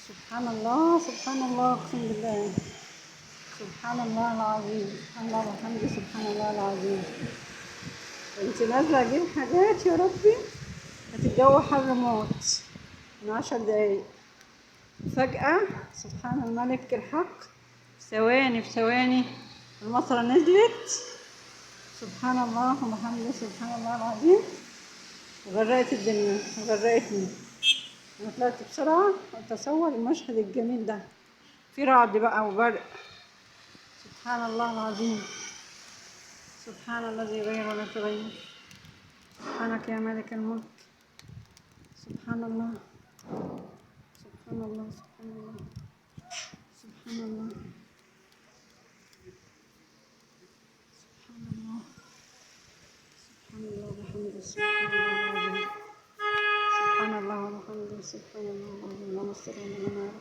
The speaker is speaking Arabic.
سبحان الله سبحان الله أقسم بالله. سبحان الله العظيم. سبحان الله وبحمده. سبحان الله العظيم. كنت نازلة أجيب حاجات يا ربي، كانت الجو حر موت من 10 دقايق، فجأة سبحان الملك الحق في ثواني المطرة نزلت. سبحان الله وبحمده. سبحان الله العظيم. وغرقت الدنيا وغرقتني. أنا طلعت بسرعة أتصور المشهد الجميل ده، في رعد بقى وبرق. سبحان الله العظيم. سبحان الذي يغير ولا تغير. سبحانك يا مالك الملك. سبحان الله سبحان الله سبحان الله سبحان الله سبحان الله سبحان الله وبحمده. سبحان الله العظيم. سبحان الله وبحمده. سبحان الله العظيم. اللهم صل على محمد.